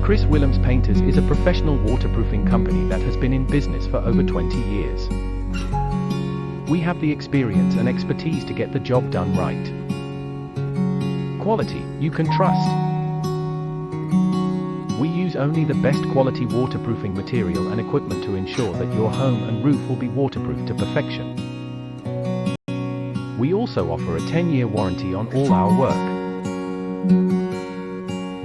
Willemse Painters is a professional waterproofing company that has been in business for over 20 years. We have the experience and expertise to get the job done right. Quality you can trust. We use only the best quality waterproofing material and equipment to ensure that your home and roof will be waterproof to perfection. We also offer a 10-year warranty on all our work.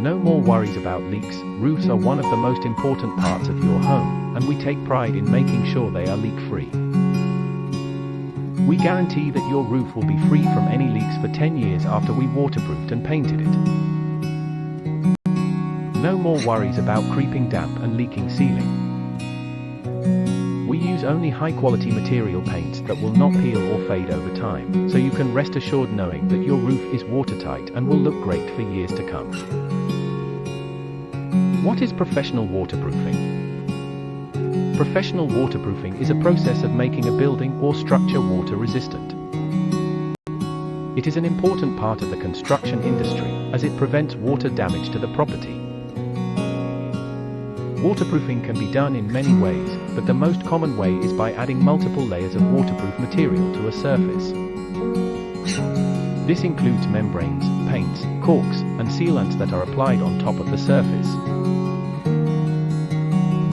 No more worries about leaks. Roofs are one of the most important parts of your home, and we take pride in making sure they are leak-free. We guarantee that your roof will be free from any leaks for 10 years after we waterproofed and painted it. No more worries about creeping damp and leaking ceiling. We use only high-quality material paints that will not peel or fade over time, so you can rest assured knowing that your roof is watertight and will look great for years to come. What is professional waterproofing? Professional waterproofing is a process of making a building or structure water resistant. It is an important part of the construction industry, as it prevents water damage to the property. Waterproofing can be done in many ways, but the most common way is by adding multiple layers of waterproof material to a surface. This includes membranes, paints, caulks, and sealants that are applied on top of the surface.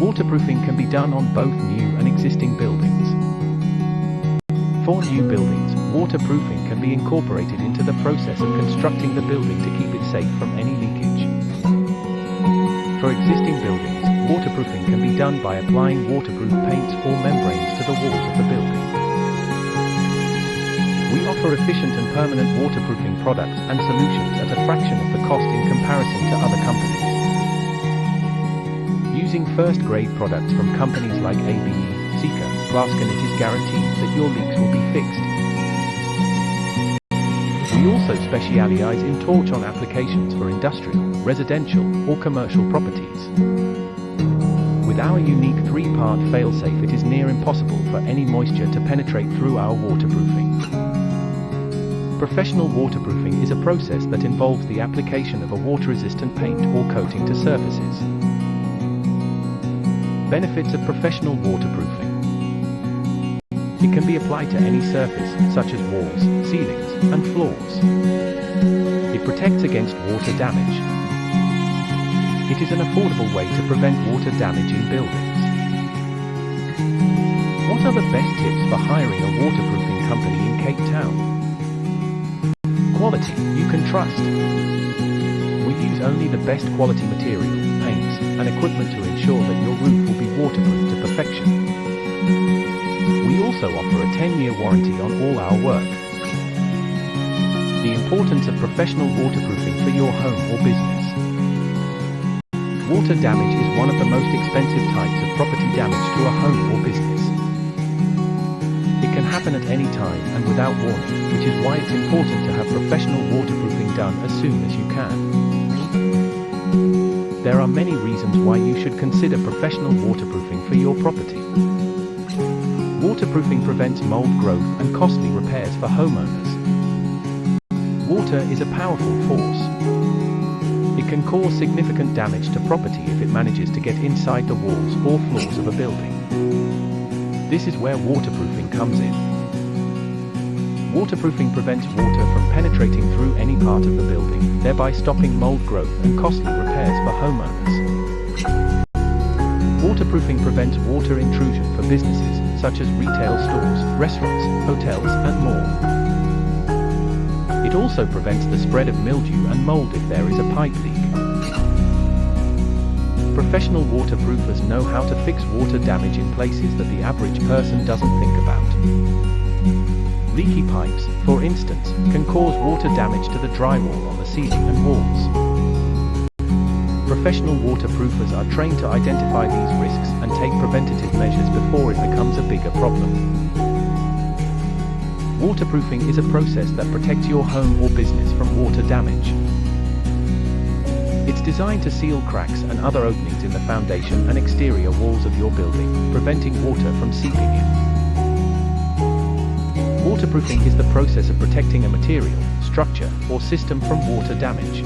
Waterproofing can be done on both new and existing buildings. For new buildings, waterproofing can be incorporated into the process of constructing the building to keep it safe from any leakage. For existing buildings, waterproofing can be done by applying waterproof paints or membranes to the walls of the building. We offer efficient and permanent waterproofing products and solutions at a fraction of the cost in comparison to other companies. Using first-grade products from companies like ABE, Sika, Glaskin, it is guaranteed that your leaks will be fixed. We also specialize in torch-on applications for industrial, residential, or commercial properties. With our unique 3-part fail-safe, it is near impossible for any moisture to penetrate through our waterproofing. Professional waterproofing is a process that involves the application of a water-resistant paint or coating to surfaces. Benefits of professional waterproofing. It can be applied to any surface, such as walls, ceilings, and floors. It protects against water damage. It is an affordable way to prevent water damage in buildings. What are the best tips for hiring a waterproofing company in Cape Town? Quality you can trust. We use only the best quality material, paints, and equipment to ensure that your roof will be waterproof to perfection. We also offer a 10-year warranty on all our work. The importance of professional waterproofing for your home or business. Water damage is one of the most expensive types of property damage to a home or business. It can happen at any time and without warning, which is why it's important to have professional waterproofing done as soon as you can. There are many reasons why you should consider professional waterproofing for your property. Waterproofing prevents mold growth and costly repairs for homeowners. Water is a powerful force. It can cause significant damage to property if it manages to get inside the walls or floors of a building. This is where waterproofing comes in. Waterproofing prevents water from penetrating through any part of the building, thereby stopping mold growth and costly repairs for homeowners. Waterproofing prevents water intrusion for businesses, such as retail stores, restaurants, hotels, and more. It also prevents the spread of mildew and mold if there is a pipe leak. Professional waterproofers know how to fix water damage in places that the average person doesn't think about. Leaky pipes, for instance, can cause water damage to the drywall on the ceiling and walls. Professional waterproofers are trained to identify these risks and take preventative measures before it becomes a bigger problem. Waterproofing is a process that protects your home or business from water damage. It's designed to seal cracks and other openings in the foundation and exterior walls of your building, preventing water from seeping in. Waterproofing is the process of protecting a material, structure, or system from water damage.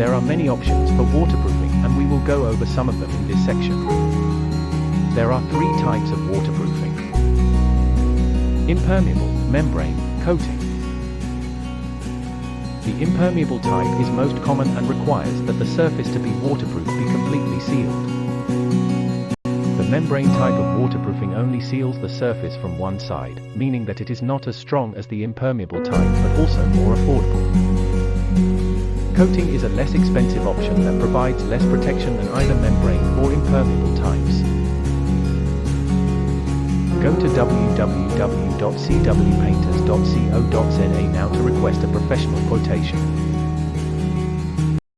There are many options for waterproofing, and we will go over some of them in this section. There are 3 types of waterproofing: impermeable, membrane, coating. The impermeable type is most common and requires that the surface to be waterproof be completely sealed. The membrane type of waterproofing only seals the surface from one side, meaning that it is not as strong as the impermeable type but also more affordable. Coating is a less expensive option that provides less protection than either membrane or impermeable types. Go to www.cwpainters.co.za now to request a professional quotation.